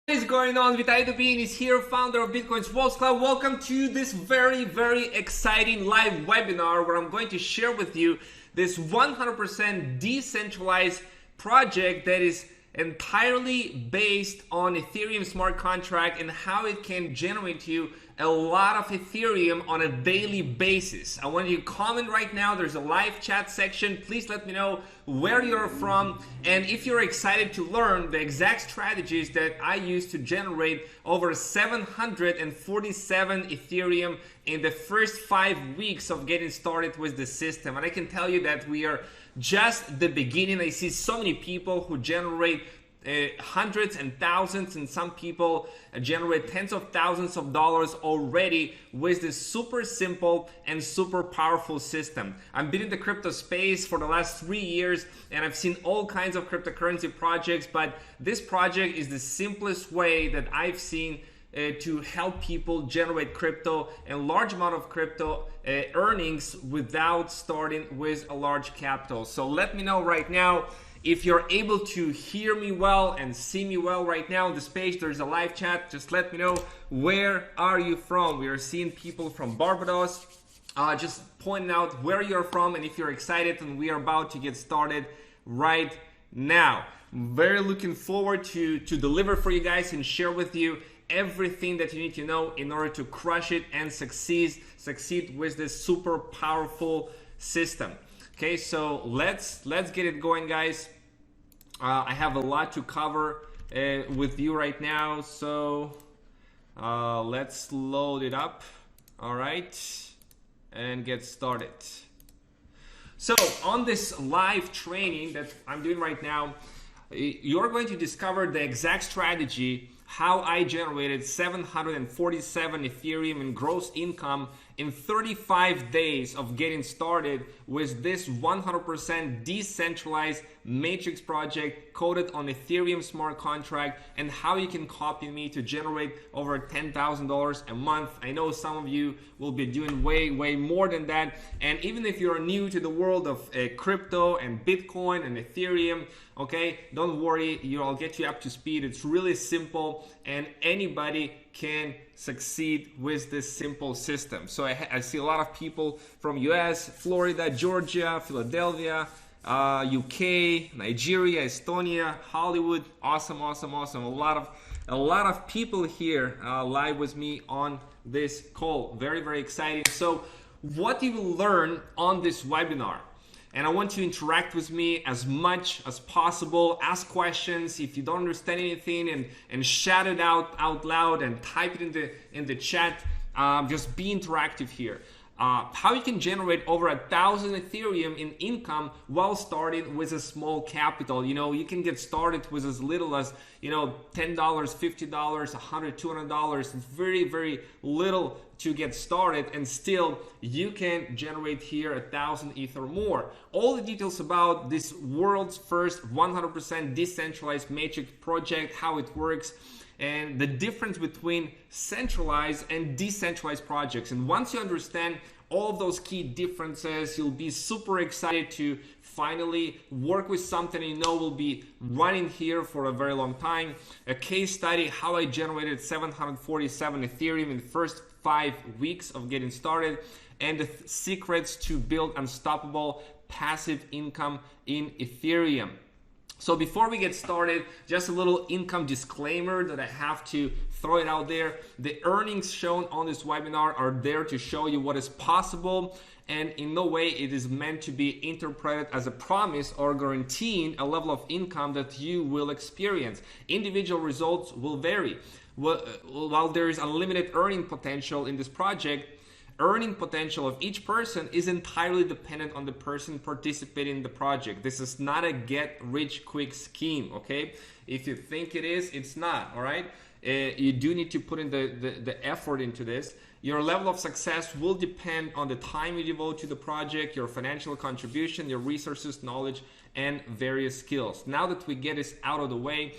What is going on? Zaradite Novac is here, founder of Bitcoin's Walls Club. Welcome to this very exciting live webinar where I'm going to share with you this 100% decentralized project that is entirely based on Ethereum smart contract and how it can generate you a lot of Ethereum on a daily basis. I want you to comment right now. There's a live chat section. Please let me know where you're from and if you're excited to learn the exact strategies that I use to generate over 747 Ethereum in the first 5 weeks of getting started with the system. And I can tell you that we are just the beginning. I see so many people who generate hundreds and thousands, and some people generate tens of thousands of dollars already with this super simple and super powerful system. I've been in the crypto space for the last 3 years and I've seen all kinds of cryptocurrency projects, but this project is the simplest way that I've seen to help people generate crypto and large amount of crypto earnings without starting with a large capital. So let me know right now if you're able to hear me well and see me well right now on this page. There's a live chat. Just let me know where are you from. We are seeing people from Barbados. Just pointing out where you're from and if you're excited, and we are about to get started right now. Very looking forward to deliver for you guys and share with you everything that you need to know in order to crush it and succeed with this super powerful system. Okay, so let's get it going, guys. I have a lot to cover with you right now, so let's load it up. All right, and get started. So on this live training that I'm doing right now, you're going to discover the exact strategy how I generated 747 Ethereum in gross income in 35 days of getting started with this 100% decentralized matrix project coded on Ethereum smart contract, and how you can copy me to generate over $10,000 a month. I know some of you will be doing way more than that, and even if you're new to the world of crypto and Bitcoin and Ethereum, okay, don't worry, I'll get you up to speed. It's really simple and anybody can succeed with this simple system. So I see a lot of people from US, Florida, Georgia, Philadelphia, UK, Nigeria, Estonia, Hollywood. Awesome. A lot of people here live with me on this call. Very exciting. So what you will learn on this webinar, and I want you to interact with me as much as possible. Ask questions if you don't understand anything, and shout it out loud and type it in the chat. Just be interactive here. How you can generate over 1,000 Ethereum in income while starting with a small capital. You can get started with as little as $10, $50, $100, $200. It's very little to get started, and still you can generate here 1,000 ETH or more. All the details about this world's first 100% decentralized matrix project, how it works, and the difference between centralized and decentralized projects. And once you understand all of those key differences, you'll be super excited to finally work with something you know will be running here for a very long time. A case study, how I generated 747 Ethereum in the first 5 weeks of getting started, and the secrets to build unstoppable passive income in Ethereum. So before we get started, just a little income disclaimer that I have to throw it out there. The earnings shown on this webinar are there to show you what is possible, and in no way it is meant to be interpreted as a promise or guaranteeing a level of income that you will experience. Individual results will vary. While there is unlimited earning potential in this project, earning potential of each person is entirely dependent on the person participating in the project. This is not a get-rich-quick scheme, okay? If you think it is, it's not, all right? You do need to put in the effort into this. Your level of success will depend on the time you devote to the project, your financial contribution, your resources, knowledge, and various skills. Now that we get this out of the way,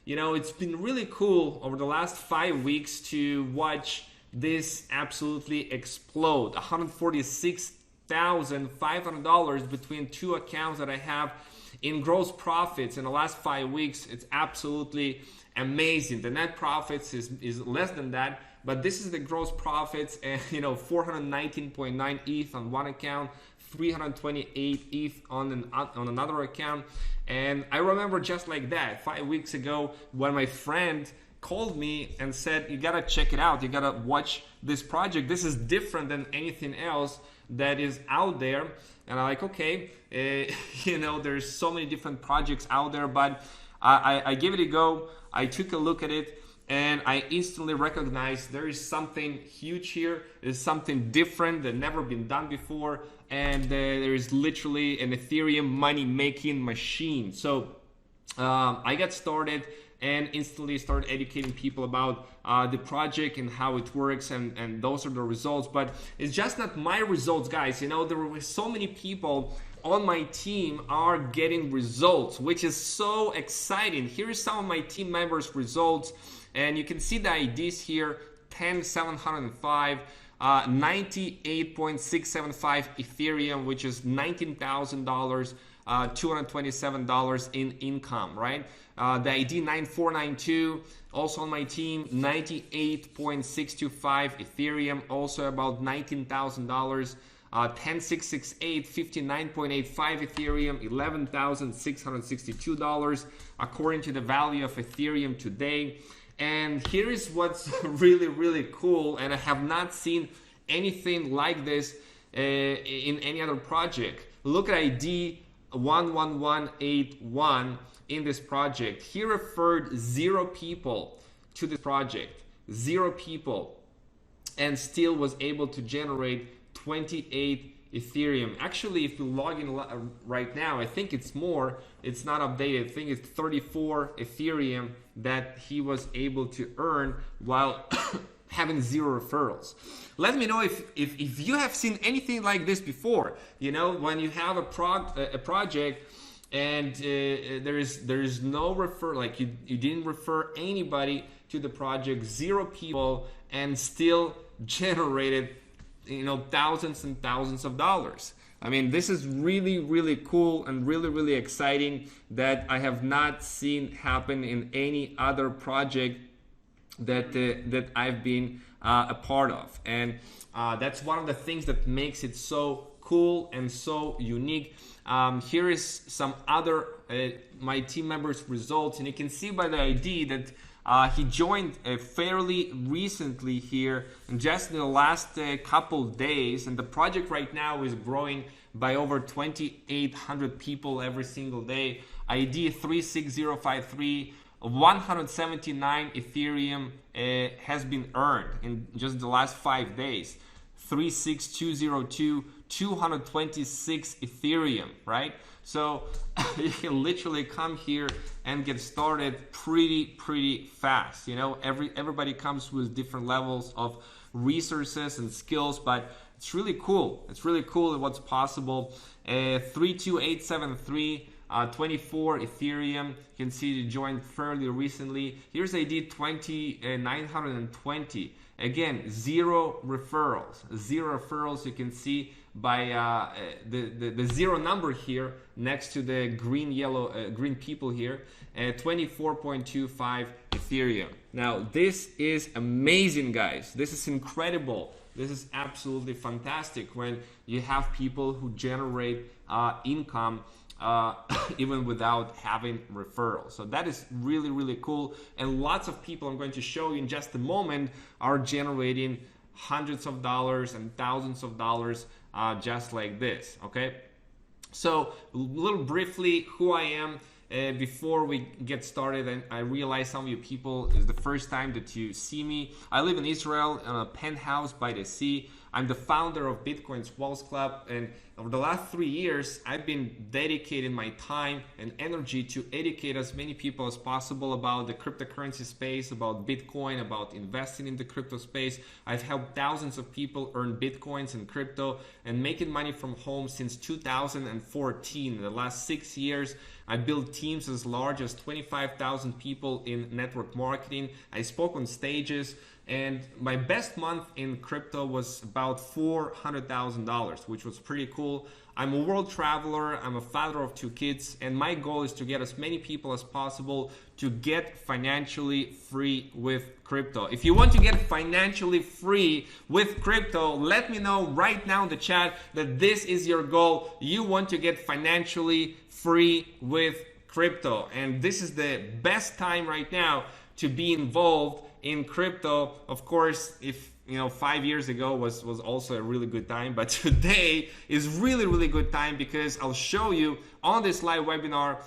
it's been really cool over the last 5 weeks to watch this absolutely explode. $146,500 between two accounts that I have In gross profits in the last 5 weeks, it's absolutely amazing. The net profits is less than that, but this is the gross profits, and 419.9 ETH on one account, 328 ETH on another account. And I remember just like that 5 weeks ago when my friend called me and said, you gotta check it out, you gotta watch this project, this is different than anything else that is out there. And I'm like, okay, there's so many different projects out there, but I gave it a go. I took a look at it and I instantly recognized there is something huge here. There's something different that never been done before, and there is literally an Ethereum money making machine. So I got started and instantly started educating people about the project and how it works, and those are the results. But it's just not my results, guys. There were so many people on my team are getting results, which is so exciting. Here's some of my team members' results, and you can see the IDs here: 10,705, 98.675 Ethereum, which is $19,000. $227 in income, right? The ID 9492, also on my team, 98.625 Ethereum, also about $19,000. 10668, 59.85 Ethereum, $11,662 according to the value of Ethereum today. And here is what's really, really cool, and I have not seen anything like this in any other project. Look at ID 11181 in this project. He referred 0 people to this project, 0 people, and still was able to generate 28 Ethereum. Actually, if you log in right now, I think it's more. It's not updated. I think it's 34 Ethereum that he was able to earn while having 0 referrals. Let me know if you have seen anything like this before. When you have a project and there is no refer, like you didn't refer anybody to the project, 0 people, and still generated thousands and thousands of dollars. I mean, this is really, really cool and really, really exciting that I have not seen happen in any other project that I've been a part of. And that's one of the things that makes it so cool and so unique. Here is some other my team members' results, and you can see by the ID that he joined fairly recently here, just in the last couple days, and the project right now is growing by over 2,800 people every single day. ID 36053, 179 Ethereum has been earned in just the last 5 days. 36202, 226 Ethereum, right? So you can literally come here and get started pretty fast. Everybody comes with different levels of resources and skills, but it's really cool. It's really cool what's possible. 32873, 24 Ethereum. You can see you joined fairly recently. Here's ID 2920. Again, 0 referrals. 0 referrals. You can see by the 0 number here next to the green people here. 24.25 Ethereum. Now this is amazing, guys. This is incredible. This is absolutely fantastic when you have people who generate income even without having referrals. So that is really, really cool. And lots of people, I'm going to show you in just a moment, are generating hundreds of dollars and thousands of dollars just like this. Okay, so a little briefly who I am before we get started. And I realize some of you people is the first time that you see me. I live in Israel in a penthouse by the sea. I'm the founder of Bitcoin's Walls Club, and over the last 3 years, I've been dedicating my time and energy to educate as many people as possible about the cryptocurrency space, about Bitcoin, about investing in the crypto space. I've helped thousands of people earn Bitcoins and crypto and making money from home since 2014. In the last 6 years, I built teams as large as 25,000 people in network marketing. I spoke on stages, and my best month in crypto was about about $400,000, which was pretty cool. I'm a world traveler, I'm a father of 2 kids, and my goal is to get as many people as possible to get financially free with crypto. If you want to get financially free with crypto, let me know right now in the chat that this is your goal. You want to get financially free with crypto, and this is the best time right now to be involved in crypto. Of course, if 5 years ago was also a really good time, but today is really good time, because I'll show you on this live webinar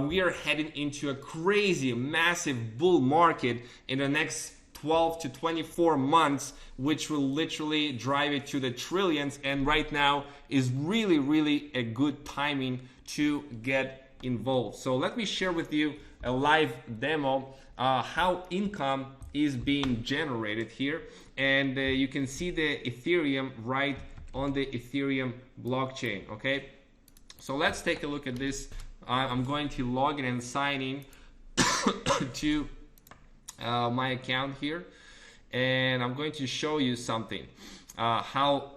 we are heading into a crazy massive bull market in the next 12 to 24 months, which will literally drive it to the trillions, and right now is really a good timing to get involved. So let me share with you a live demo how income is being generated here, and you can see the Ethereum right on the Ethereum blockchain. Okay, so let's take a look at this. I'm going to log in and sign in to my account here, and I'm going to show you something how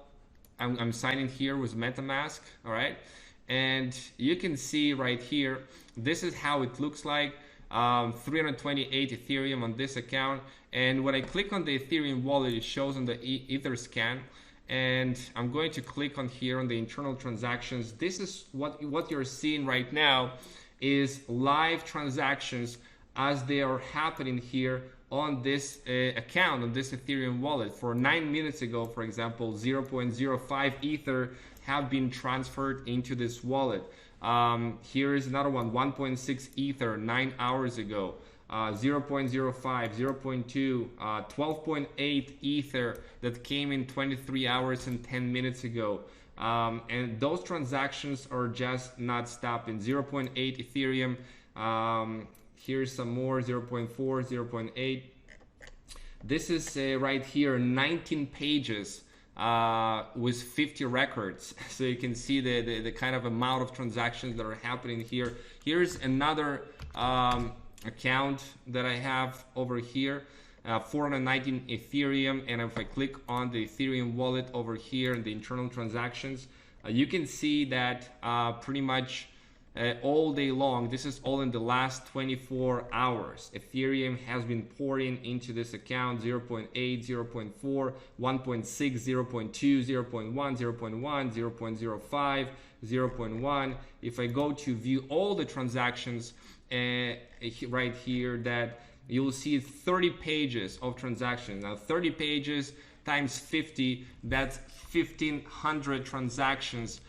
I'm signing here with MetaMask. All right, and you can see right here, this is how it looks like. 328 Ethereum on this account, and when I click on the Ethereum wallet, it shows on the Etherscan, and I'm going to click on here on the internal transactions. This is what you're seeing right now is live transactions as they are happening here on this account, on this Ethereum wallet. For 9 minutes ago, for example, 0.05 Ether have been transferred into this wallet. Here is another one, 1.6 Ether 9 hours ago, 0.05, 0.2, 12.8 Ether that came in 23 hours and 10 minutes ago. And those transactions are just not stopping. 0.8 Ethereum, here's some more, 0.4, 0.8. This is right here, 19 pages. With 50 records, so you can see the kind of amount of transactions that are happening here. Here's another account that I have over here, 419 Ethereum, and if I click on the Ethereum wallet over here in the internal transactions, you can see that pretty much all day long, this is all in the last 24 hours. Ethereum has been pouring into this account, 0.8, 0.4, 1.6, 0.2, 0.1, 0.1, 0.05, 0.1. If I go to view all the transactions right here, that you'll see 30 pages of transactions. Now 30 pages times 50, that's 1,500 transactions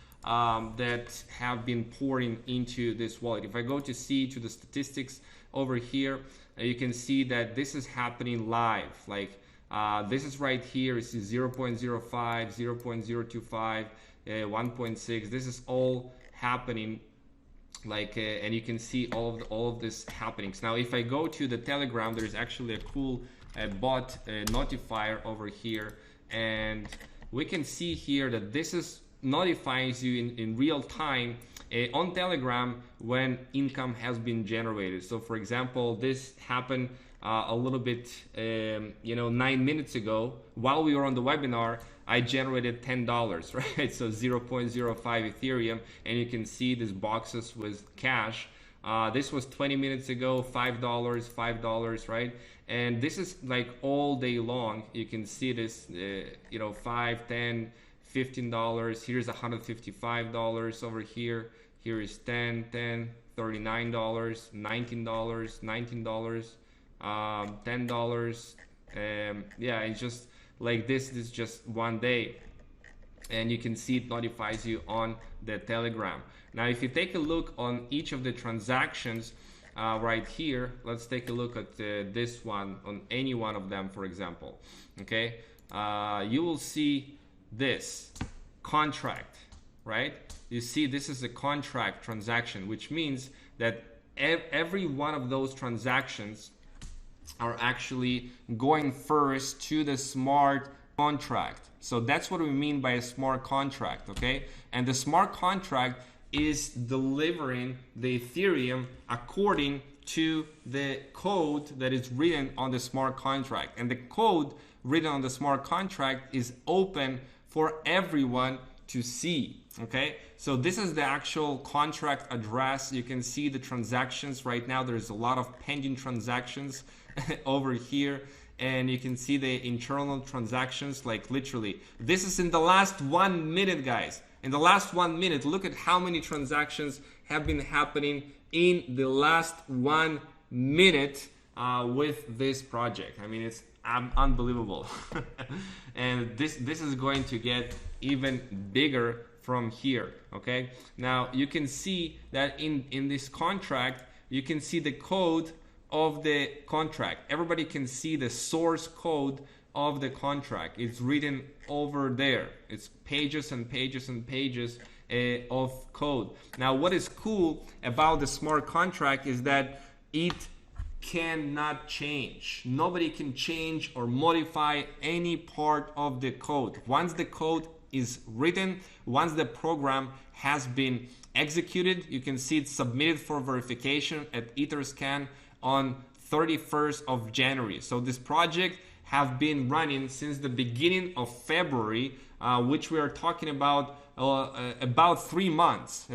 that have been pouring into this wallet. If I go to the statistics over here, you can see that this is happening live. Like this is right here, it's 0.05, 0.025, 1.6. This is all happening, like and you can see all of this happenings. Now if I go to the Telegram, there's actually a cool bot notifier over here, and we can see here that this is notifies you in real time on Telegram when income has been generated. So for example, this happened a little bit 9 minutes ago while we were on the webinar. I generated $10, right? So 0.05 Ethereum, and you can see these boxes with cash. This was 20 minutes ago, $5, right? And this is like all day long. You can see this, 5, 10, $15. Here's $155 over here. Here is 10, $39, $19, $19, $10. Yeah, it's just like this is just one day, and you can see it notifies you on the Telegram. Now if you take a look on each of the transactions right here, let's take a look at this one, on any one of them, for example. Okay, you will see this contract, right? You see this is a contract transaction, which means that every one of those transactions are actually going first to the smart contract. So that's what we mean by a smart contract, okay? And the smart contract is delivering the Ethereum according to the code that is written on the smart contract. And the code written on the smart contract is open for everyone to see. Okay, so this is the actual contract address. You can see the transactions right now. There's a lot of pending transactions over here, and you can see the internal transactions, like literally this is in the last 1 minute, guys. In the last 1 minute, look at how many transactions have been happening in the last 1 minute with this project. I mean, it's unbelievable. And this is going to get even bigger from here. Okay, now you can see that in this contract, you can see the code of the contract. Everybody can see the source code of the contract. It's written over there. It's pages and pages and pages of code. Now, what is cool about the smart contract is that it cannot change. Nobody can change or modify any part of the code. Once the code is written, once the program has been executed, you can see it's submitted for verification at Etherscan on 31st of January. So this project have been running since the beginning of February, which we are talking about 3 months,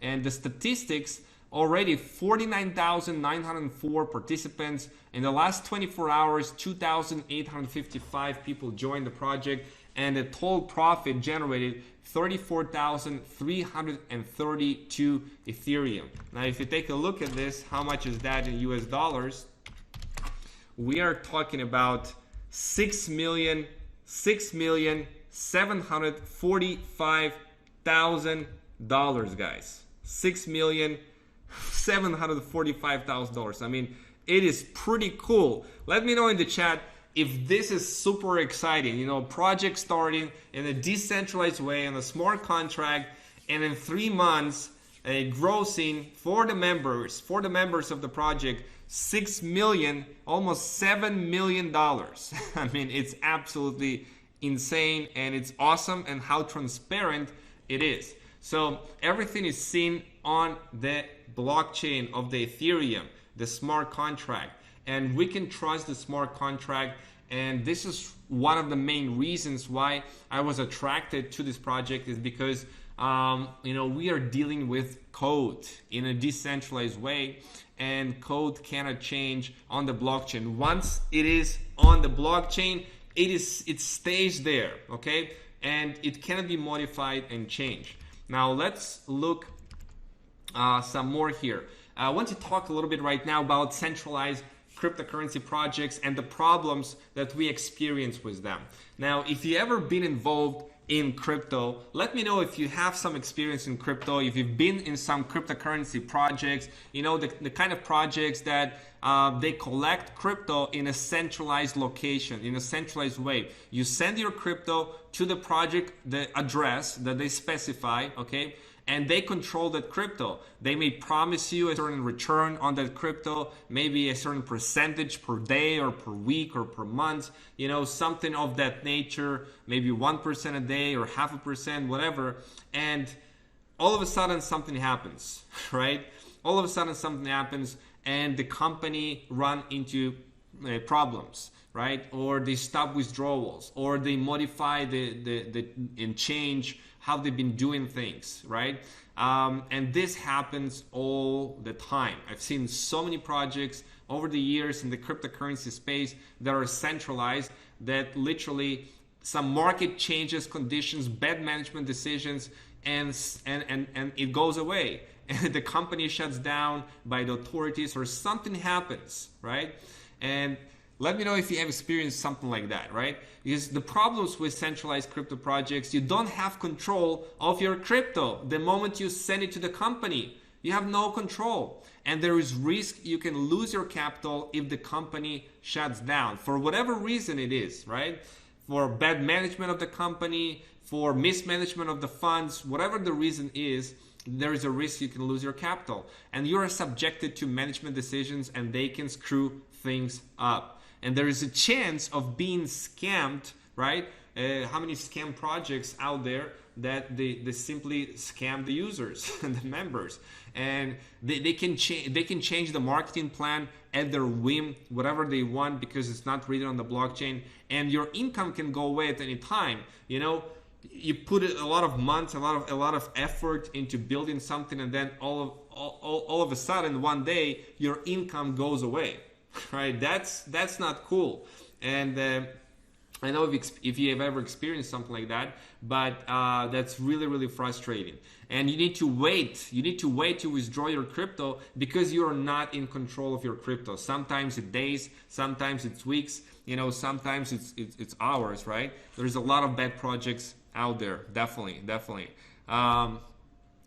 and the statistics already 49,904 participants. In the last 24 hours, 2,855 people joined the project, and the total profit generated 34,332 Ethereum. Now, if you take a look at this, how much is that in US dollars? We are talking about $6,745,000, guys. $6,745,000. I mean, it is pretty cool. Let me know in the chat if this is super exciting. You know, project starting in a decentralized way, in a smart contract, and in 3 months, grossing for the members of the project, $6 million, almost $7 million. I mean, it's absolutely insane, and it's awesome, and how transparent it is. So everything is seen on the blockchain of the Ethereum, the smart contract, and we can trust the smart contract. And this is one of the main reasons why I was attracted to this project, is because you know, we are dealing with code in a decentralized way, and code cannot change on the blockchain. Once it is on the blockchain, it stays there, okay, and it cannot be modified and changed. Now let's look some more here. I want to talk a little bit right now about centralized cryptocurrency projects and the problems that we experience with them. Now, if you ever been involved in crypto, let me know if you have some experience in crypto, if you've been in some cryptocurrency projects, you know, the kind of projects that they collect crypto in a centralized location, in a centralized way. You send your crypto to the project, the address that they specify, okay, and they control that crypto. They may promise you a certain return on that crypto, maybe a certain percentage per day or per week or per month, you know, something of that nature, maybe 1% a day or 0.5%, whatever. And all of a sudden something happens, right? All of a sudden something happens, and the company run into problems, right? Or they stop withdrawals, or they modify and change how they've been doing things, right? And this happens all the time. I've seen so many projects over the years in the cryptocurrency space that are centralized, that literally some market changes, conditions, bad management decisions, and it goes away. And the company shuts down by the authorities, or something happens, right? And let me know if you have experienced something like that, right? Because the problems with centralized crypto projects, you don't have control of your crypto. The moment you send it to the company, you have no control. And there is risk you can lose your capital if the company shuts down, for whatever reason it is, right? For bad management of the company, for mismanagement of the funds, whatever the reason is, there is a risk you can lose your capital. And you are subjected to management decisions, and they can screw things up. And there is a chance of being scammed, right? How many scam projects out there that they simply scam the users and the members, and they can change the marketing plan at their whim, whatever they want, because it's not written on the blockchain, and your income can go away at any time. You know, you put a lot of months, a lot of effort into building something, and then all of a sudden one day your income goes away, right? That's not cool. And I know if you have ever experienced something like that, but that's really, really frustrating. And you need to wait. You need to wait to withdraw your crypto because you are not in control of your crypto. Sometimes it's days, sometimes it's weeks, you know, sometimes it's hours, right? There's a lot of bad projects out there, definitely.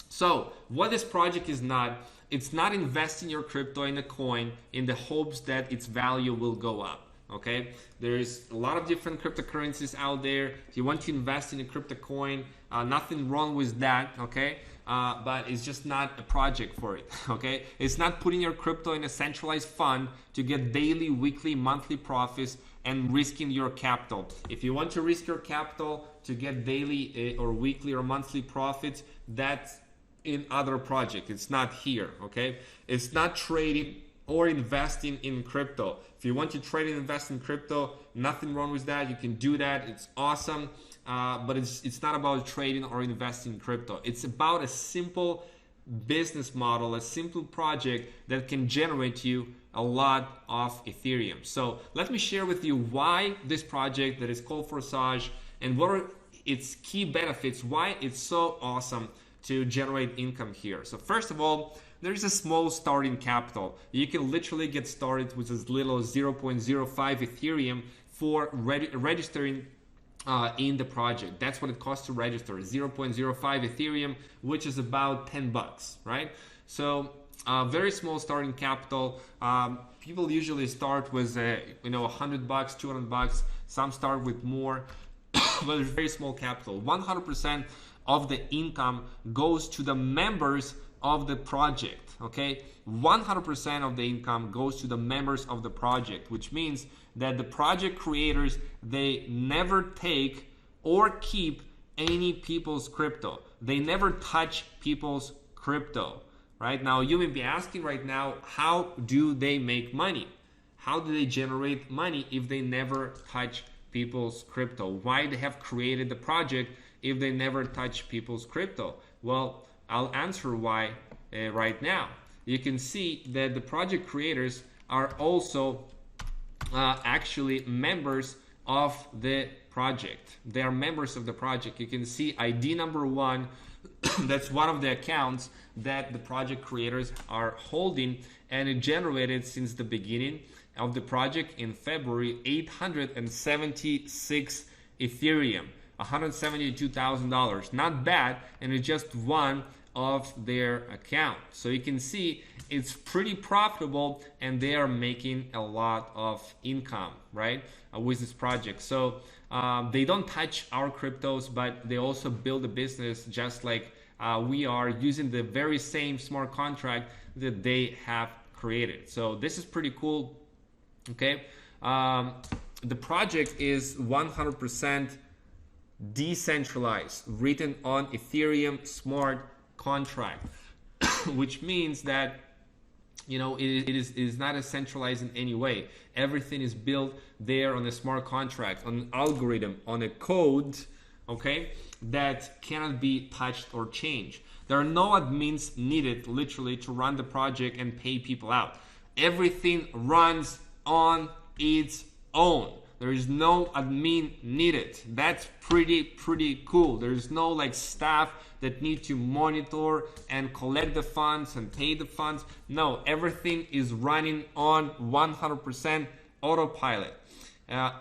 So what this project is not, it's not investing your crypto in a coin in the hopes that its value will go up. Okay, there's a lot of different cryptocurrencies out there. If you want to invest in a crypto coin, nothing wrong with that. Okay, but it's just not a project for it. Okay, it's not putting your crypto in a centralized fund to get daily, weekly, monthly profits and risking your capital. If you want to risk your capital to get daily or weekly or monthly profits, that's in other project. It's not here. Okay, it's not trading or investing in crypto. If you want to trade and invest in crypto, nothing wrong with that. You can do that. It's awesome. But it's not about trading or investing in crypto. It's about a simple business model, a simple project that can generate you a lot of Ethereum. So let me share with you why this project that is called Forsage and what are its key benefits, why it's so awesome to generate income here. So first of all, there is a small starting capital. You can literally get started with as little as 0.05 Ethereum for registering in the project. That's what it costs to register, 0.05 Ethereum, which is about $10, right? So very small starting capital. People usually start with $100, $200. Some start with more, but it's very small capital. 100% of the income goes to the members of the project. Okay, 100% of the income goes to the members of the project, which means that the project creators, they never take or keep any people's crypto. They never touch people's crypto. Right now, you may be asking right now, how do they make money? How do they generate money if they never touch people's crypto? Why they have created the project if they never touch people's crypto? Well, I'll answer why right now. You can see that the project creators are also actually members of the project. They are members of the project. You can see ID number 1. That's one of the accounts that the project creators are holding, and it generated since the beginning of the project in February 876 Ethereum, $172,000. Not bad, and it's just one of their account. So you can see it's pretty profitable, and they are making a lot of income, right, with this project. So they don't touch our cryptos, but they also build a business just like we are, using the very same smart contract that they have created. So this is pretty cool. Okay, the project is 100% decentralized, written on Ethereum smart contract, which means that it is not centralized in any way. Everything is built there on a smart contract, on an algorithm, on a code, okay, that cannot be touched or changed. There are no admins needed literally to run the project and pay people out. Everything runs on its own. There is no admin needed. That's pretty cool. There's no like staff that need to monitor and collect the funds and pay the funds. No, everything is running on 100% autopilot.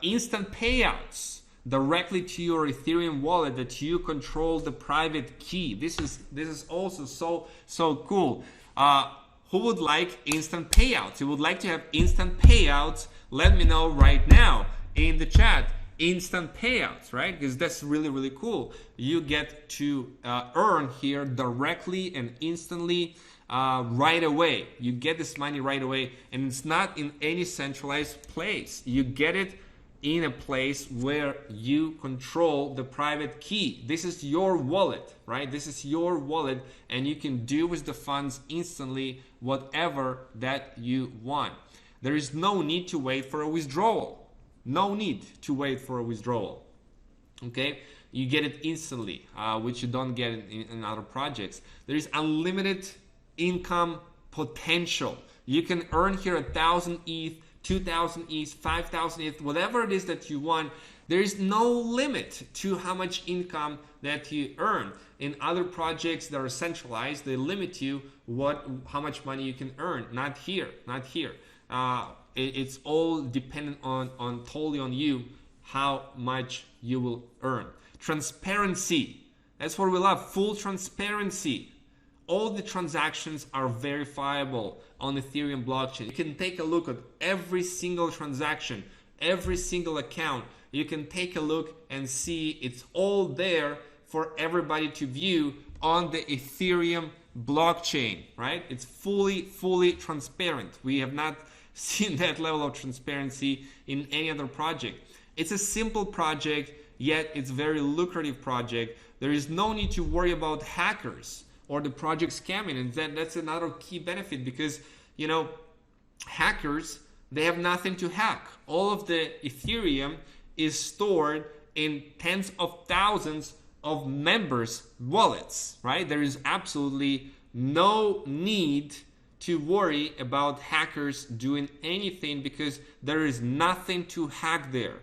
Instant payouts directly to your Ethereum wallet that you control the private key. This is also so cool. Who would like instant payouts? Who would like to have instant payouts? Let me know right now in the chat. Instant payouts, right? Because that's really cool. You get to earn here directly and instantly right away. You get this money right away, and it's not in any centralized place. You get it in a place where you control the private key. This is your wallet, right? This is your wallet, and you can do with the funds instantly whatever that you want. There is no need to wait for a withdrawal. No need to wait for a withdrawal. Okay, you get it instantly, which you don't get in other projects. There is unlimited income potential. You can earn here 1,000 ETH, 2,000 ETH, 5,000 ETH, whatever it is that you want. There is no limit to how much income that you earn. In other projects that are centralized, they limit you how much money you can earn. Not here, not here. It's all dependent on totally on you how much you will earn. Transparency, that's what we love. Full transparency. All the transactions are verifiable on Ethereum blockchain. You can take a look at every single transaction, every single account. You can take a look and see it's all there for everybody to view on the Ethereum blockchain, right? It's fully transparent. We have not seen that level of transparency in any other project. It's a simple project, yet it's a very lucrative project. There is no need to worry about hackers or the project scamming, and that's another key benefit, because you know, hackers, they have nothing to hack. All of the Ethereum is stored in tens of thousands of members' wallets, right? There is absolutely no need to worry about hackers doing anything, because there is nothing to hack there.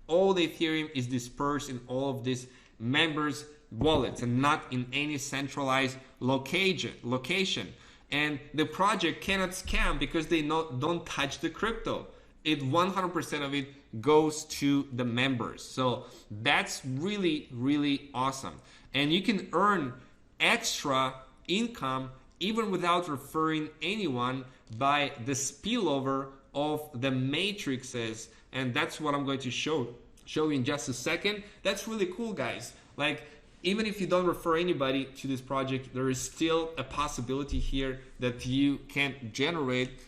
All the Ethereum is dispersed in all of these members' wallets and not in any centralized location. And the project cannot scam because they don't touch the crypto. 100% of it goes to the members. So that's really awesome. And you can earn extra income even without referring anyone by the spillover of the matrices. And that's what I'm going to show you in just a second. That's really cool, guys. Like, even if you don't refer anybody to this project, there is still a possibility here that you can generate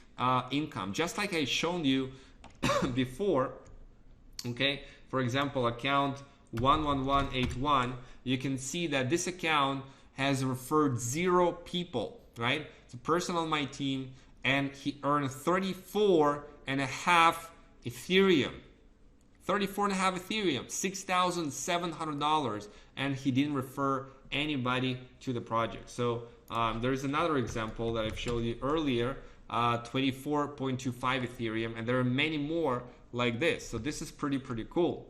income. Just like I shown you before, okay? For example, account 11181, you can see that this account has referred 0 people, right? It's a person on my team, and he earned 34.5 Ethereum. 34.5 Ethereum, $6,700, and he didn't refer anybody to the project. So there's another example that I've showed you earlier, 24.25 Ethereum, and there are many more like this. So this is pretty cool.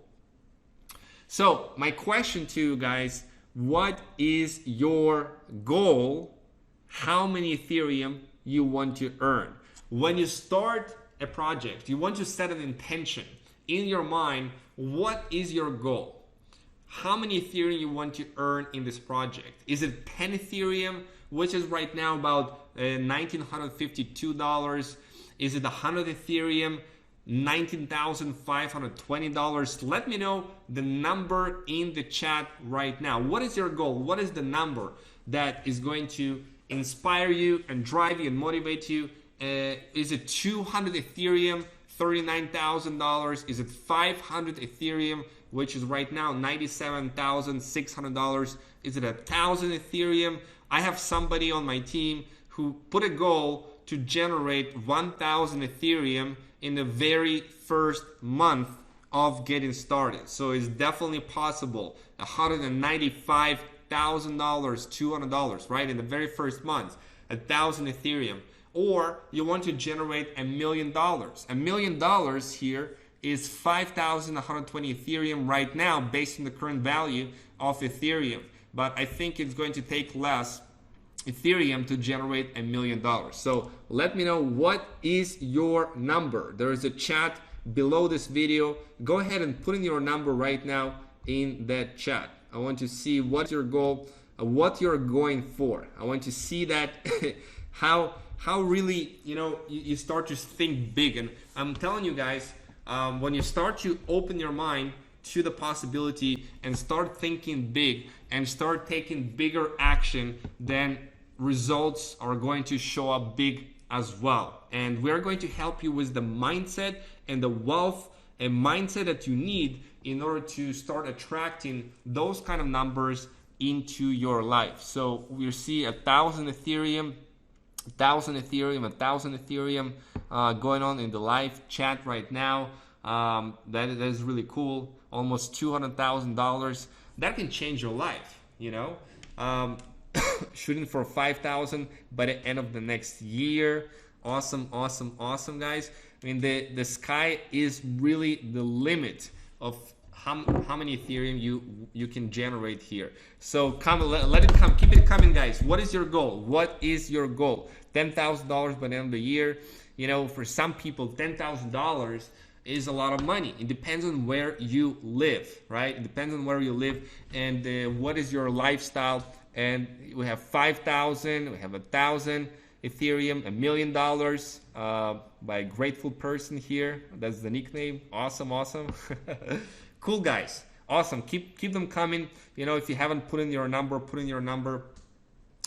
So my question to you guys, what is your goal? How many Ethereum you want to earn? When you start a project, you want to set an intention in your mind. What is your goal? How many Ethereum you want to earn in this project? Is it 10 Ethereum, which is right now about $1,952? Is it 100 Ethereum, $19,520? Let me know the number in the chat right now. What is your goal? What is the number that is going to inspire you and drive you and motivate you? Is it 200 Ethereum, $39,000? Is it 500 Ethereum, which is right now $97,600? Is it 1,000 Ethereum? I have somebody on my team who put a goal to generate 1,000 Ethereum in the very first month of getting started. So it's definitely possible. $195,000, $200, right? In the very first month, 1,000 Ethereum. Or you want to generate $1 million. $1 million here is 5,120 Ethereum right now based on the current value of Ethereum. But I think it's going to take less Ethereum to generate $1 million. So let me know, what is your number? There is a chat below this video. Go ahead and put in your number right now in that chat. I want to see what's your goal, what you're going for. I want to see that how really, you know, you start to think big. And I'm telling you guys, when you start to open your mind to the possibility and start thinking big and start taking bigger action, then results are going to show up big as well. And we're going to help you with the mindset and the wealth a mindset that you need in order to start attracting those kind of numbers into your life. So we see 1,000 Ethereum, 1,000 Ethereum, 1,000 Ethereum going on in the live chat right now. That is really cool. Almost $200,000. That can change your life, you know. Shooting for 5,000 by the end of the next year. Awesome, awesome, awesome, guys. I mean, the sky is really the limit of how many Ethereum you can generate here. So come, let it come, keep it coming, guys. What is your goal? What is your goal? $10,000 by the end of the year. You know, for some people, $10,000 is a lot of money. It depends on where you live, right? It depends on where you live and what is your lifestyle. And we have 5,000, we have 1,000 Ethereum, $1 million by a grateful person here. That's the nickname. Awesome, awesome. Cool, guys. Awesome. Keep them coming. You know, if you haven't put in your number, put in your number.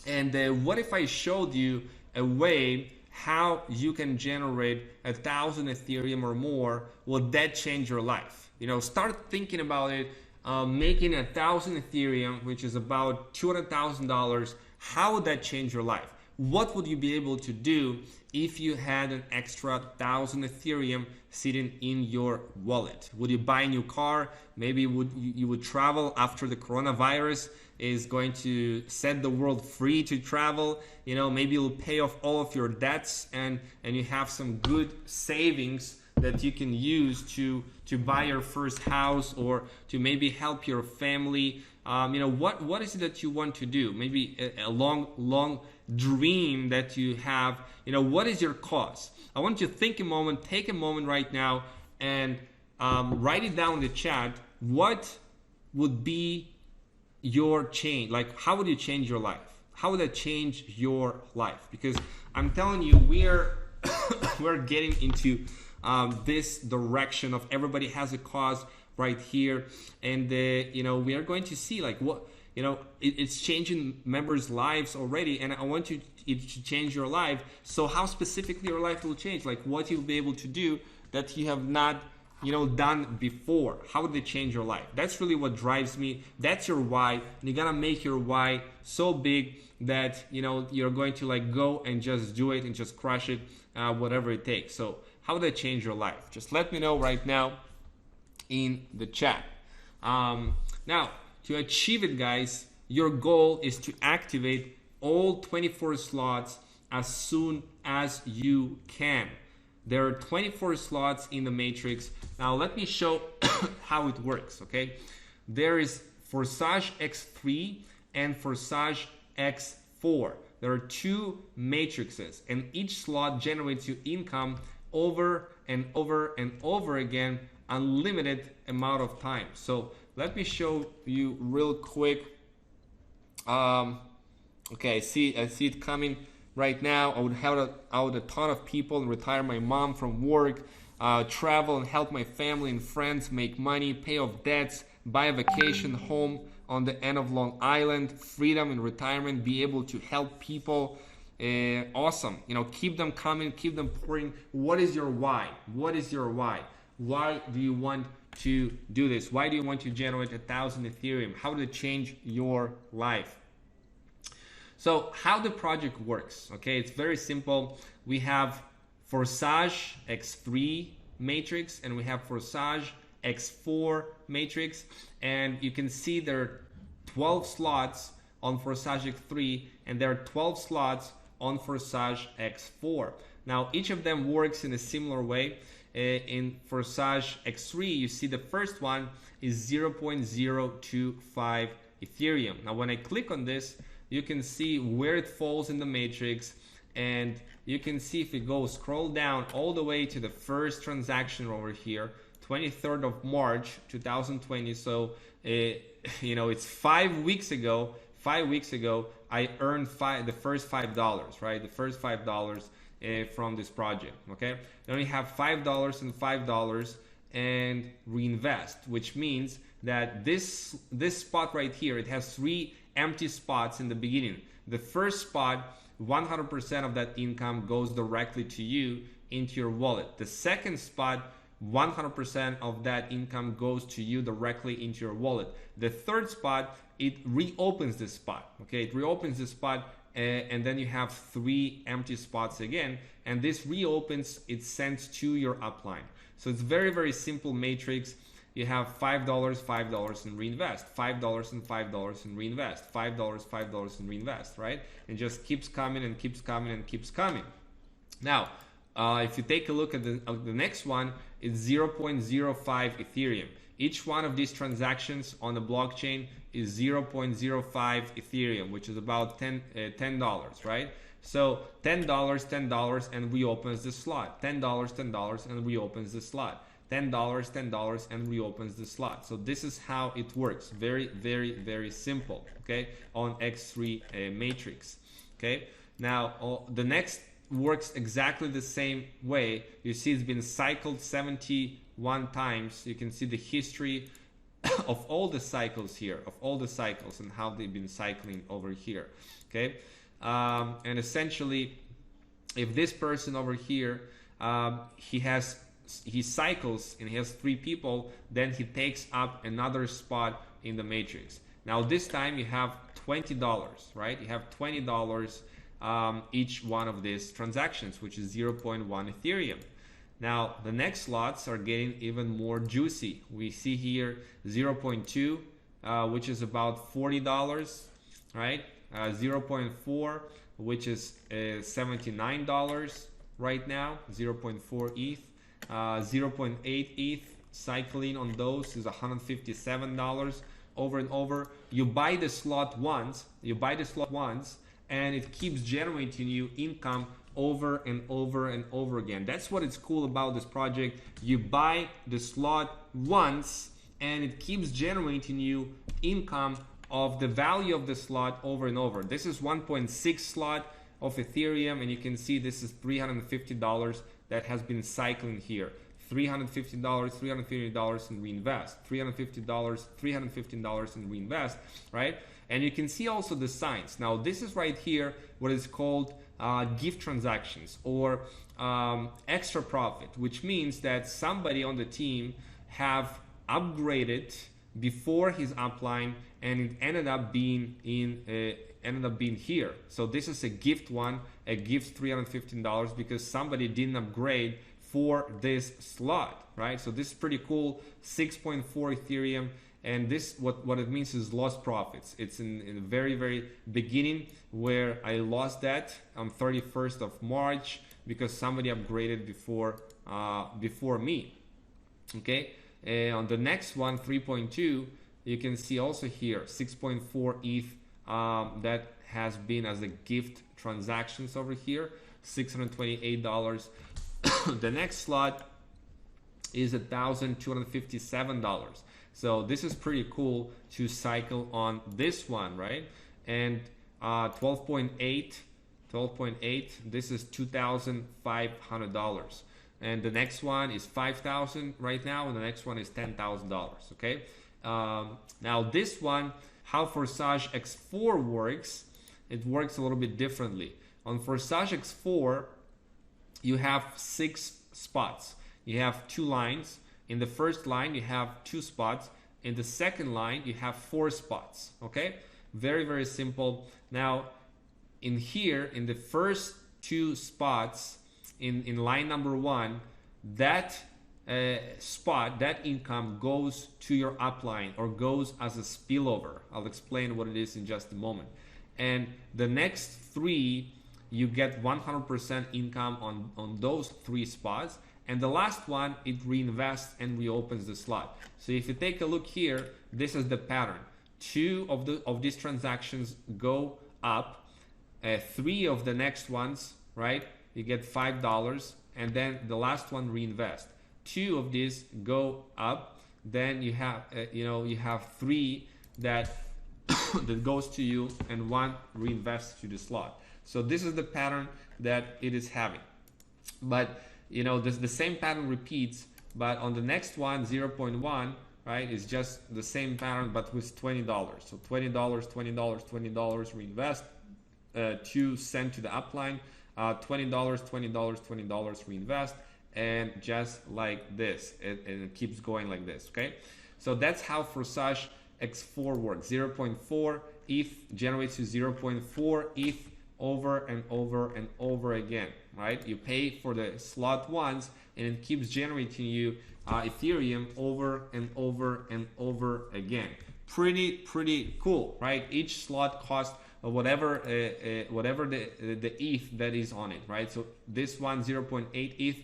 And what if I showed you a way how you can generate 1,000 Ethereum or more? Will that change your life? You know, start thinking about it. Making 1,000 Ethereum, which is about $200,000. How would that change your life? What would you be able to do if you had an extra 1,000 Ethereum sitting in your wallet? Would you buy a new car? Maybe you would travel after the coronavirus is going to set the world free to travel. You know, maybe you'll pay off all of your debts and you have some good savings that you can use to buy your first house or to maybe help your family. You know, what is it that you want to do? Maybe a long dream that you have. You know, what is your cause? I want you to think a moment, take a moment right now and write it down in the chat. What would be your change? Like, how would you change your life? How would that change your life? Because I'm telling you, we're getting into this direction of everybody has a cause right here, and you know, we are going to see like what, you know, it's changing members' lives already, and I want it to change your life. So how specifically your life will change, like what you'll be able to do that you have not, you know, done before. How would they change your life? That's really what drives me. That's your why, and you gotta make your why so big that, you know, you're going to like go and just do it and just crush it, whatever it takes. So how would that change your life? Just let me know right now in the chat. Now, to achieve it, guys, your goal is to activate all 24 slots as soon as you can. There are 24 slots in the matrix. Now, let me show how it works, okay? There is Forsage X3 and Forsage X4. There are two matrices, and each slot generates you income over and over and over again, unlimited amount of time. So let me show you real quick. Okay, I see it coming right now. I would have a ton of people and retire my mom from work, travel and help my family and friends make money, pay off debts, buy a vacation home on the end of Long Island, freedom in retirement, be able to help people. Awesome. You know, keep them coming, keep them pouring. What is your why? What is your why? Why do you want to do this? Why do you want to generate 1,000 Ethereum? How did it change your life? So how the project works, okay? It's very simple. We have Forsage X3 matrix and we have Forsage X4 matrix, and you can see there are 12 slots on Forsage X3 and there are 12 slots on Forsage X4. Now each of them works in a similar way. In Forsage X3, you see the first one is 0.025 Ethereum. Now when I click on this, you can see where it falls in the matrix, and you can see if you go scroll down all the way to the first transaction over here, 23rd of March 2020. So you know, it's 5 weeks ago. 5 weeks ago I earned the first $5, right? The first $5 from this project. Okay, then we have $5 and $5 and reinvest, which means that this spot right here, it has 3 empty spots in the beginning. The first spot, 100% of that income goes directly to you into your wallet. The second spot, 100% of that income goes to you directly into your wallet. The third spot, it reopens this spot. Okay, it reopens this spot, and then you have 3 empty spots again, and this reopens, it sends to your upline. So it's very, very simple matrix. You have $5, $5 and reinvest, $5 and $5 and reinvest, $5, $5 and reinvest, right? And just keeps coming and keeps coming and keeps coming. Now, if you take a look at the next one, it's 0.05 Ethereum. Each one of these transactions on the blockchain is 0.05 Ethereum, which is about $10, right? So $10 and reopens the slot. $10 and reopens the slot. $10 and reopens the slot. So this is how it works. Very, very, very simple. Okay, on X3 matrix. Okay. Now the next works exactly the same way. You see it's been cycled 71 times. You can see the history of all the cycles here, of all the cycles and how they've been cycling over here. Okay, and essentially, if this person over here, he cycles and he has 3 people, then he takes up another spot in the matrix. Now this time you have $20, right? You have $20 each one of these transactions, which is 0.1 Ethereum. Now the next slots are getting even more juicy. We see here 0.2, which is about $40, right? 0.4, which is $79 right now, 0.4 ETH. 0.8 ETH cycling on those is $157 over and over. You buy the slot once, and it keeps generating you income over and over and over again. That's what is cool about this project. You buy the slot once and it keeps generating you income of the value of the slot over and over. This is 1.6 slot of Ethereum, and you can see this is $350 that has been cycling here. $350, $350 and reinvest, $350, $315 and reinvest, right? And you can see also the signs. Now this is right here what is called gift transactions or extra profit, which means that somebody on the team have upgraded before his upline and it ended up being here. So this is a gift one, a gift $315 because somebody didn't upgrade for this slot, right? So this is pretty cool. 6.4 Ethereum, and this what it means is lost profits. It's in the very, very beginning where I lost that on 31st of March because somebody upgraded before me. Okay, on the next one, 3.2, you can see also here 6.4 ETH that has been as a gift transactions over here, $628. The next slot is $1,257. So this is pretty cool to cycle on this one, right? And 12.8, this is $2,500. And the next one is $5,000 right now, and the next one is $10,000. Okay. Now this one, how Forsage X4 works, it works a little bit differently. On Forsage X4, you have 6 spots. You have 2 lines. In the first line, you have 2 spots. In the second line, you have 4 spots. Okay, very, very simple. Now, in here, in the first 2 spots, in line number 1, that spot, that income goes to your upline or goes as a spillover. I'll explain what it is in just a moment. And the next 3, you get 100% income on those 3 spots. And the last one, it reinvests and reopens the slot. So if you take a look here, this is the pattern. 2 of these transactions go up. 3 of the next ones, right? You get $5, and then the last one reinvest. 2 of these go up. Then you have you have 3 that that goes to you, and 1 reinvests to the slot. So this is the pattern that it is having. But the same pattern repeats, but on the next one, 0.1, right, is just the same pattern but with $20. So $20, $20, $20 reinvest, 2 sent to the upline, $20, $20, $20 reinvest, and just like this, and it keeps going like this. Okay, so that's how Forsage X4 works. 0.4 ETH generates to 0.4 ETH over and over and over again, right? You pay for the slot once and it keeps generating you Ethereum over and over and over again. Pretty cool, right? Each slot costs whatever the ETH that is on it, right? So this one 0.8 ETH,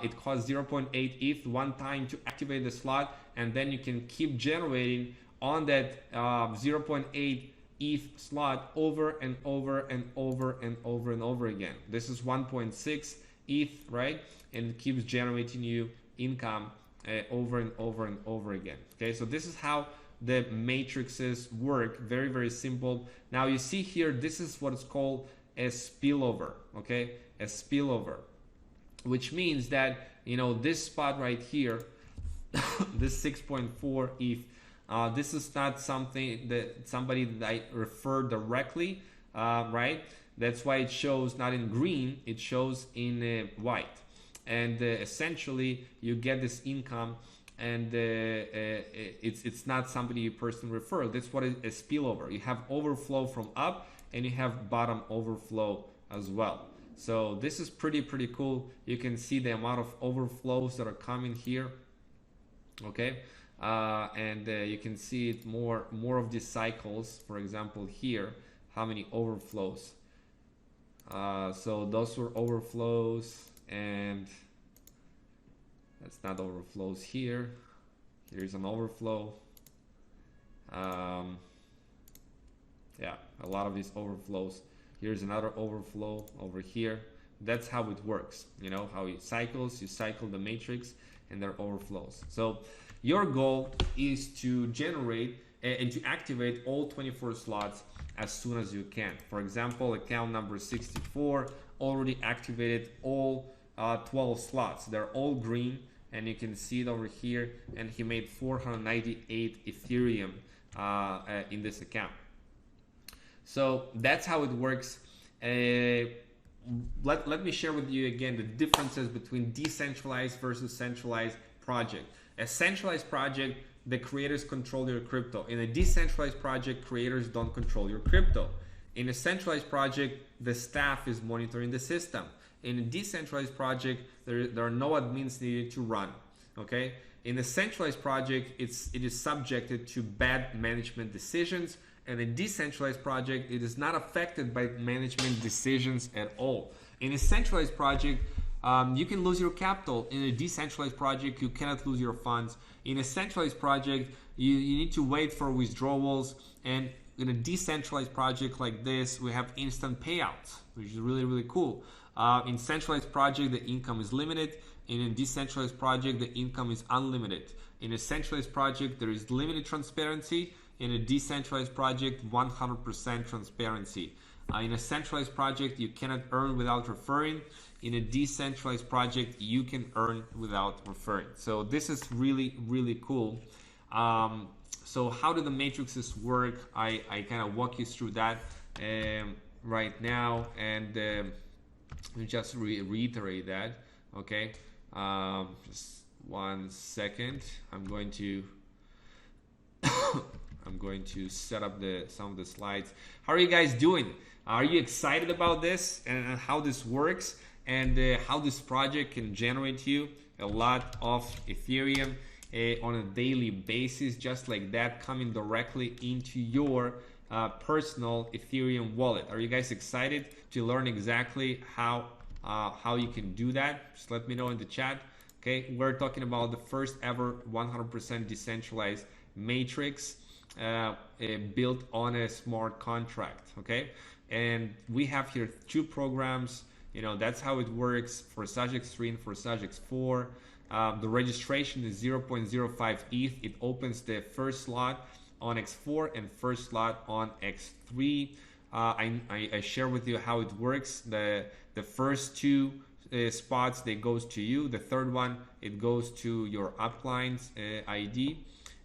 it costs 0.8 ETH one time to activate the slot, and then you can keep generating on that 0.8 ETH slot over and over and over and over and over again. This is 1.6 ETH, right? And it keeps generating you income over and over and over again. Okay, so this is how the matrices work. Very simple. Now you see here, this is what is called a spillover. Okay, a spillover, which means that, you know, this spot right here, this 6.4 ETH, this is not something that somebody that I refer directly, right? That's why it shows not in green, it shows in white. And essentially you get this income, and it's not somebody you personally refer. That's what is a spillover. You have overflow from up and you have bottom overflow as well. So this is pretty cool. You can see the amount of overflows that are coming here. Okay, and you can see it more of these cycles. For example, here, how many overflows. So those were overflows, and that's not overflows here. Here's an overflow. Yeah, a lot of these overflows. Here's another overflow over here. That's how it works. You know how it cycles. You cycle the matrix and there are overflows. So your goal is to generate and to activate all 24 slots as soon as you can. For example, account number 64 already activated all 12 slots. They're all green, and you can see it over here, and he made 498 Ethereum in this account. So that's how it works. Let me share with you again the differences between decentralized versus centralized project. A centralized project, the creators control your crypto. In a decentralized project, creators don't control your crypto. In a centralized project, the staff is monitoring the system. In a decentralized project, there are no admins needed to run. Okay. In a centralized project, it is subjected to bad management decisions. And a decentralized project, it is not affected by management decisions at all. In a centralized project, you can lose your capital. In a decentralized project, you cannot lose your funds. In a centralized project, you need to wait for withdrawals. And in a decentralized project like this, we have instant payouts, which is really cool. In centralized project, the income is limited. In a decentralized project, the income is unlimited. In a centralized project, there is limited transparency. In a decentralized project, 100% transparency. In a centralized project, you cannot earn without referring. In a decentralized project, you can earn without referring. So this is really cool. So how do the matrices work? I kind of walk you through that right now, and let me just reiterate that. Okay, just 1 second. I'm going to set up some of the slides. How are you guys doing? Are you excited about this and how this works, and how this project can generate you a lot of Ethereum on a daily basis, just like that, coming directly into your personal Ethereum wallet? Are you guys excited to learn exactly how you can do that? Just let me know in the chat. Okay, we're talking about the first ever 100% decentralized matrix built on a smart contract. Okay, and we have here 2 programs. You know, that's how it works for Forsage X3 and Forsage X4. The registration is 0.05 ETH. It opens the first slot on X4 and first slot on X3. I share with you how it works. The first 2 spots, they goes to you. The third one, it goes to your upline's ID.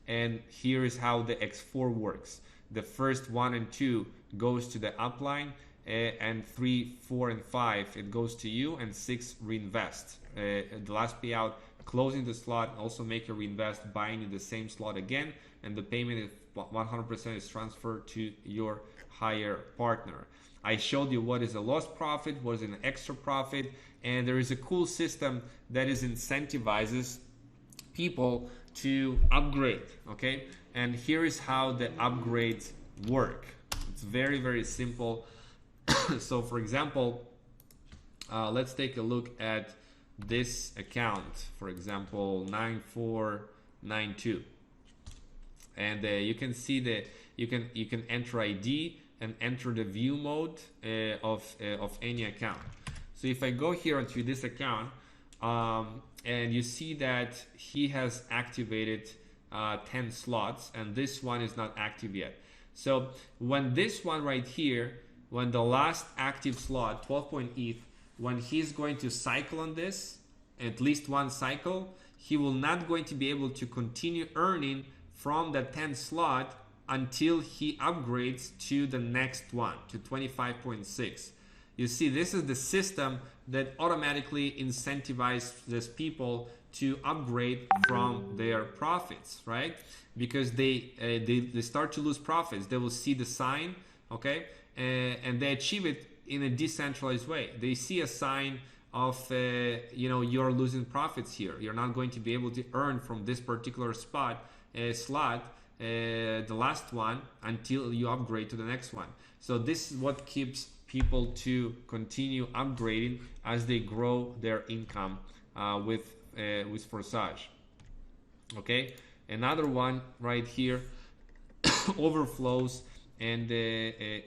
And here is how the X4 works. The first 1 and 2 goes to the upline, and 3, 4, and 5, it goes to you, and 6 reinvest. payout, closing the slot, also make a reinvest, buying in the same slot again, and the payment is 100% is transferred to your higher partner. I showed you what is a lost profit, what is an extra profit, and there is a cool system that is incentivizes people to upgrade, okay? And here is how the upgrades work. It's very, very simple. So for example, let's take a look at this account, for example, 9492. And you can see that you can enter ID and enter the view mode of any account. So if I go here onto this account, and you see that he has activated 10 slots, and this one is not active yet. So when this one right here, when the last active slot, 12.ETH, when he's going to cycle on this, at least one cycle, he will not going to be able to continue earning from the 10th slot until he upgrades to the next one, to 25.6. You see, this is the system that automatically incentivizes people to upgrade from their profits, right? Because they start to lose profits. They will see the sign, okay? And they achieve it in a decentralized way. They see a sign of, you're losing profits here. You're not going to be able to earn from this particular slot, the last one, until you upgrade to the next one. So this is what keeps people to continue upgrading as they grow their income with Forsage. Okay, another one right here, overflows and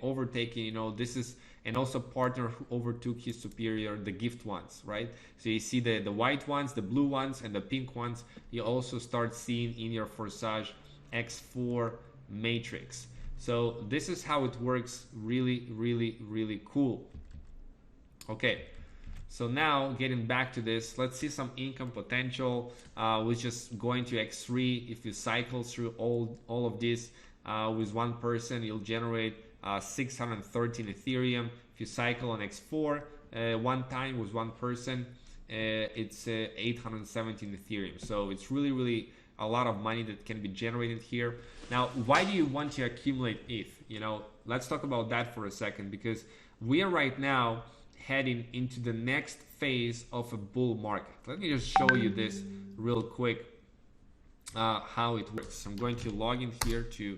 overtaking. This is, and also partner who overtook his superior, the gift ones, right? So you see the white ones, the blue ones, and the pink ones. You also start seeing in your Forsage X4 matrix. So this is how it works. Really, really, really cool. Okay, so now getting back to this, let's see some income potential, which is going to X3. If you cycle through all of this with one person, you'll generate 613 Ethereum. If you cycle on X4 one time with one person, it's 817 Ethereum. So it's really, really a lot of money that can be generated here. Now, why do you want to accumulate ETH? Let's talk about that for a second, because we are right now heading into the next phase of a bull market. Let me just show you this real quick, how it works. I'm going to log in here to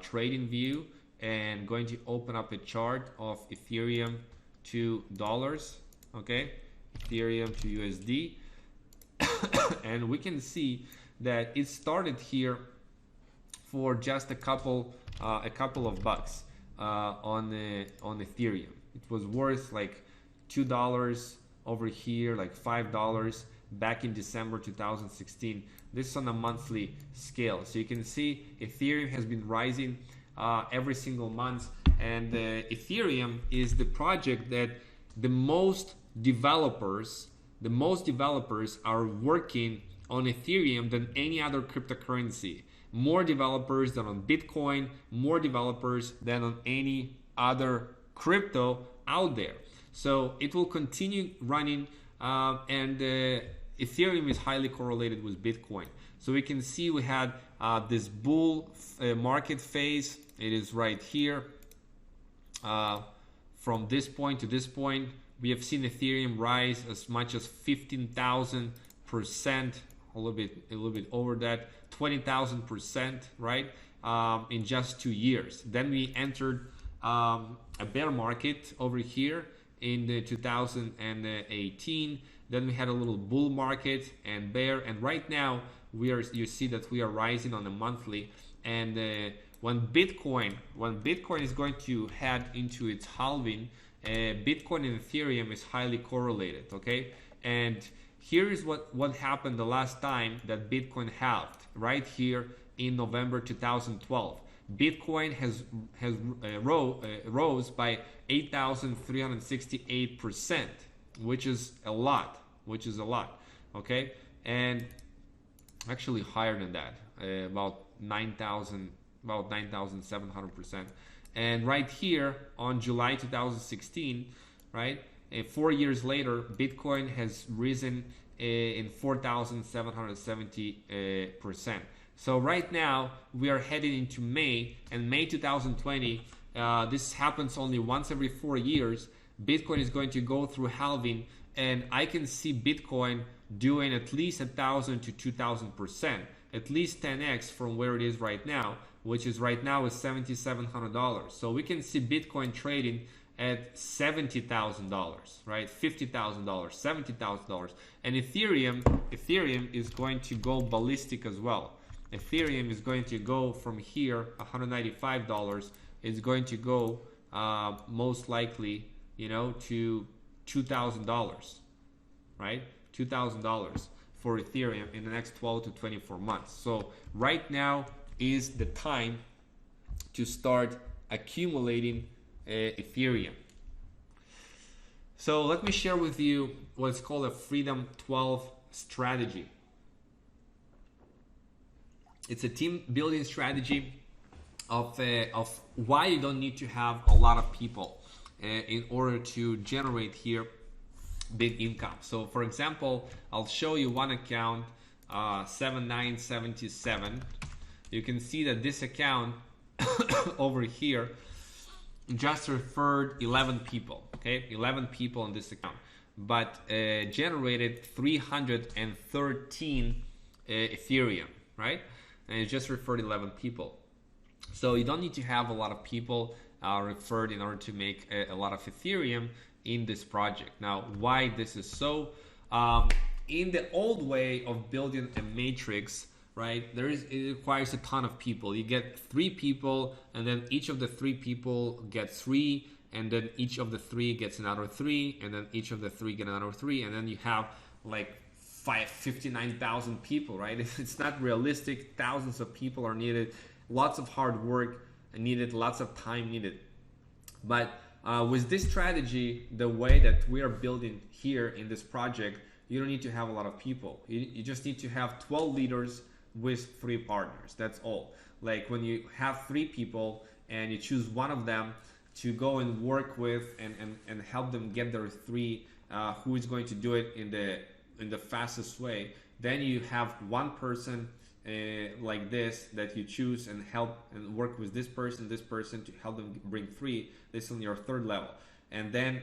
trading view and going to open up a chart of Ethereum to dollars, okay? Ethereum to USD. And we can see that it started here for just a couple of bucks on Ethereum. It was worth like $2 over here, like $5 back in December 2016. This is on a monthly scale. So you can see Ethereum has been rising every single month, and Ethereum is the project that the most developers are working on Ethereum than any other cryptocurrency. More developers than on Bitcoin, more developers than on any other crypto out there. So it will continue running, and Ethereum is highly correlated with Bitcoin. So we can see we had this bull market phase. It is right here. From this point to this point, we have seen Ethereum rise as much as 15,000%, a little bit over that, 20,000%, right? In just 2 years. Then we entered a bear market over here in the 2018. Then we had a little bull market and bear, and right now you see that we are rising on a monthly. And when Bitcoin is going to head into its halving, Bitcoin and Ethereum is highly correlated, okay? And here is what happened the last time that Bitcoin halved, right here in November 2012. Bitcoin has rose by 8,368%, which is a lot, okay? And actually higher than that, about 9,700%. And right here on July 2016, right, 4 years later, Bitcoin has risen in 4,770%. So right now we are heading into May, and May 2020, this happens only once every 4 years. Bitcoin is going to go through halving, and I can see Bitcoin doing at least 1,000 to 2,000%, at least 10x from where it is right now, which is right now is $7,700. So we can see Bitcoin trading at $70,000, right? $50,000, $70,000, and Ethereum is going to go ballistic as well. Ethereum is going to go from here, $195. It's going to go most likely, you know, to $2,000, right? $2,000 for Ethereum in the next 12 to 24 months. So right now is the time to start accumulating Ethereum. So let me share with you what's called a Freedom 12 strategy. It's a team building strategy of why you don't need to have a lot of people in order to generate here big income. So for example, I'll show you one account, 7977. You can see that this account over here just referred 11 people, okay? 11 people in this account, but generated 313 Ethereum, right? And it just referred 11 people. So you don't need to have a lot of people referred in order to make a lot of Ethereum in this project. Now, why this is so? In the old way of building a matrix, right, it requires a ton of people. You get 3 people, and then each of the 3 people get 3, and then each of the 3 gets another 3, and then each of the 3 get another 3, and then you have like 59,000 people, right? It's not realistic. Thousands of people are needed, lots of hard work needed, lots of time needed. But with this strategy, the way that we are building here in this project, you don't need to have a lot of people. You just need to have 12 leaders with 3 partners. That's all. Like when you have 3 people and you choose one of them to go and work with and help them get their 3, who is going to do it in the fastest way, then you have one person like this that you choose and help and work with this person to help them bring 3. This is on your 3rd level, and then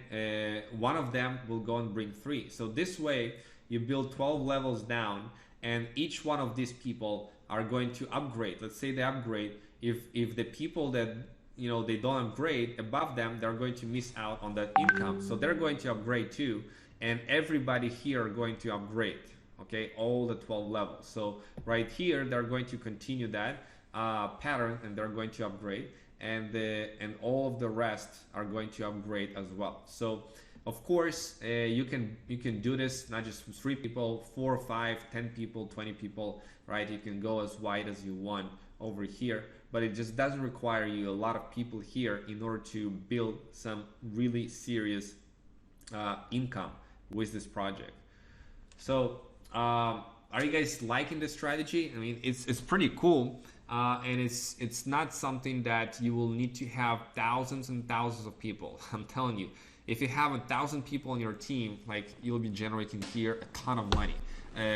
one of them will go and bring 3. So this way you build 12 levels down, and each one of these people are going to upgrade. Let's say they upgrade. If the people that, you know, they don't upgrade above them, they're going to miss out on that income. So they're going to upgrade too, and everybody here are going to upgrade. Okay, all the 12 levels. So right here, they're going to continue that pattern, and they're going to upgrade, and all of the rest are going to upgrade as well. So of course, you can do this not just with 3 people, 4, 5, 10 people, 20 people, right? You can go as wide as you want over here, but it just doesn't require you a lot of people here in order to build some really serious income with this project. So are you guys liking this strategy? I mean, it's pretty cool, and it's not something that you will need to have thousands and thousands of people. I'm telling you, if you have 1,000 people on your team, like, you'll be generating here a ton of money.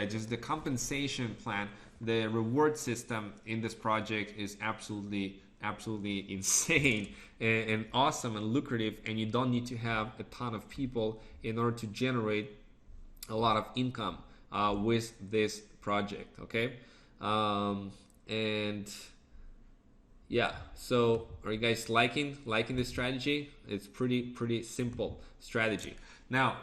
Just the compensation plan, the reward system in this project is absolutely insane and awesome and lucrative, and you don't need to have a ton of people in order to generate a lot of income with this project. Okay, and yeah, so are you guys liking this strategy? It's pretty simple strategy. Now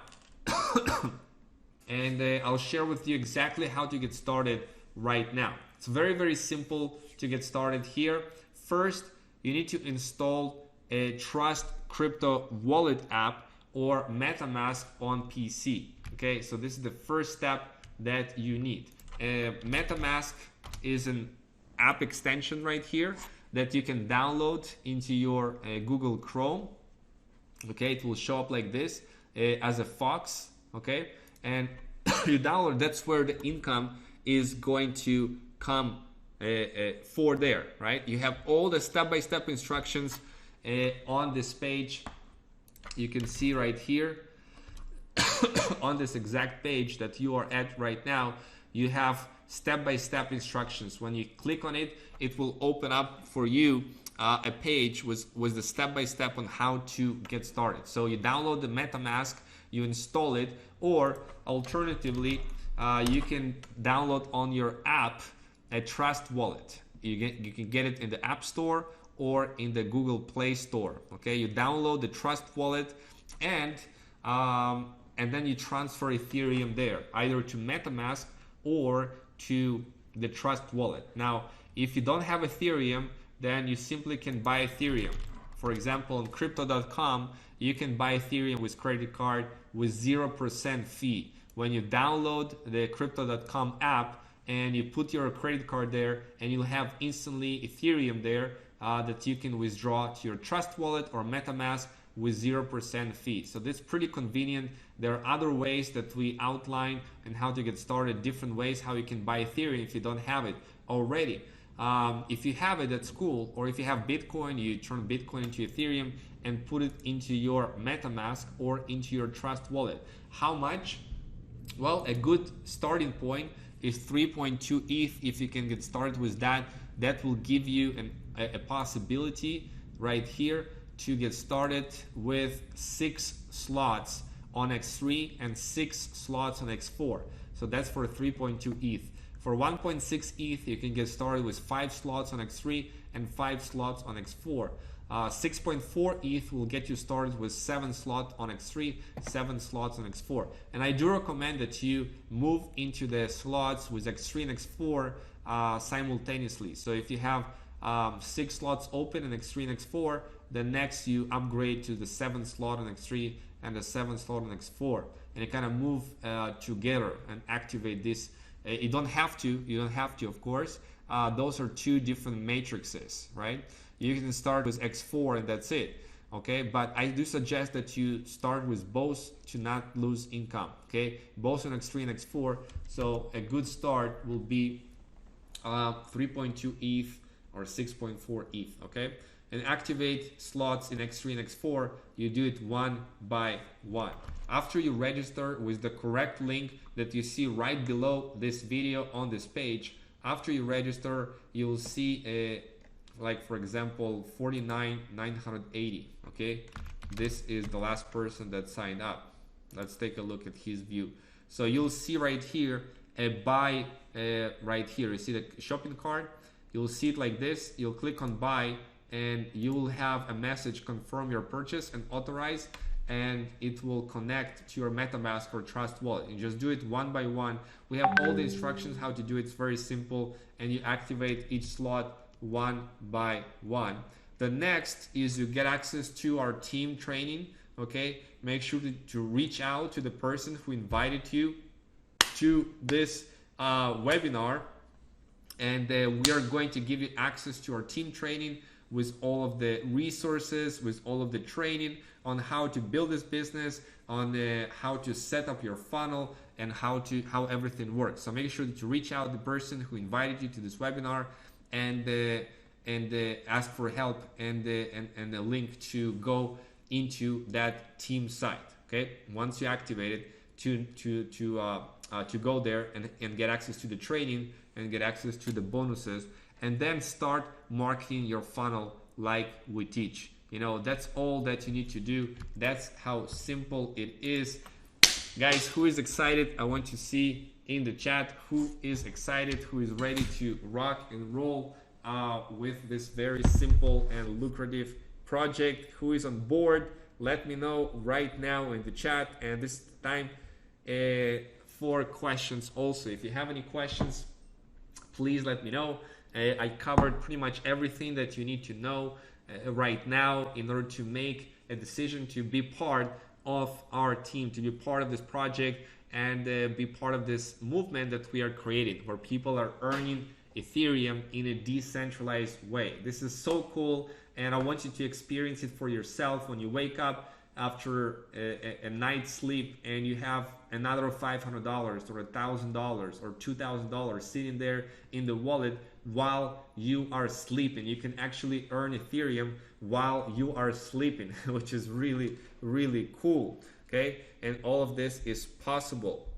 and I'll share with you exactly how to get started right now. It's very simple to get started here. First, you need to install a Trust Crypto Wallet app or MetaMask on PC. Okay, so this is the first step that you need. MetaMask is an app extension right here that you can download into your Google Chrome. Okay, it will show up like this as a Fox. Okay, and you download. That's where the income is going to come for there, right? You have all the step-by-step instructions on this page. You can see right here. on this exact page that you are at right now, you have step-by-step instructions. When you click on it, it will open up for you a page with the step-by-step on how to get started. So you download the MetaMask, you install it, or alternatively, you can download on your app a Trust Wallet. You can get it in the App Store or in the Google Play Store. Okay, you download the Trust Wallet, and then you transfer Ethereum there, either to MetaMask or to the Trust Wallet. Now, if you don't have Ethereum, then you simply can buy Ethereum. For example, on crypto.com, you can buy Ethereum with credit card with 0% fee. When you download the crypto.com app and you put your credit card there, and you'll have instantly Ethereum there that you can withdraw to your Trust Wallet or MetaMask with 0% fee. So that's pretty convenient. There are other ways that we outline and how to get started, different ways how you can buy Ethereum if you don't have it already. If you have it, that's cool. Or if you have Bitcoin, you turn Bitcoin into Ethereum and put it into your MetaMask or into your Trust Wallet. How much? Well, a good starting point is 3.2 ETH. If you can get started with that, that will give you a possibility right here to get started with 6 slots on X3 and 6 slots on X4. So that's for 3.2 ETH. For 1.6 ETH, you can get started with 5 slots on X3 and 5 slots on X4. 6.4 ETH will get you started with 7 slots on X3, 7 slots on X4. And I do recommend that you move into the slots with X3 and X4 simultaneously. So if you have 6 slots open in X3 and X4, then next you upgrade to the 7th slot on X3 and the 7th slot on X4. And you kind of move together and activate this. You don't have to, of course. Those are 2 different matrices, right? You can start with X4 and that's it, okay? But I do suggest that you start with both to not lose income, okay? Both on X3 and X4. So a good start will be 3.2 ETH or 6.4 ETH, okay? And activate slots in X3 and X4, you do it one by one. After you register with the correct link that you see right below this video on this page, after you register, you will see like for example 49,980. Okay, this is the last person that signed up. Let's take a look at his view. So you'll see right here a buy right here. You see the shopping cart. You'll see it like this. You'll click on buy, and you will have a message confirm your purchase and authorize, and it will connect to your MetaMask or Trust Wallet. You just do it one by one. We have all the instructions how to do it. It's very simple, and you activate each slot one by one. The next is you get access to our team training. Okay, make sure to reach out to the person who invited you to this webinar, and we are going to give you access to our team training with all of the resources, with all of the training on how to build this business, on how to set up your funnel, and how everything works. So make sure to reach out to the person who invited you to this webinar, and ask for help and a link to go into that team site. Okay, once you activate it, to go there and get access to the training and get access to the bonuses, and then start marketing your funnel like we teach. You know, that's all that you need to do. That's how simple it is. Guys, who is excited? I want to see in the chat who is excited, who is ready to rock and roll with this very simple and lucrative project. Who is on board? Let me know right now in the chat. And this time for questions also. If you have any questions, please let me know. I covered pretty much everything that you need to know right now in order to make a decision to be part of our team, to be part of this project, and be part of this movement that we are creating, where people are earning Ethereum in a decentralized way. This is so cool, and I want you to experience it for yourself. When you wake up after a night's sleep and you have another $500 or $1,000 or $2,000 sitting there in the wallet while you are sleeping. You can actually earn Ethereum while you are sleeping, which is really, really cool. okay? And all of this is possible.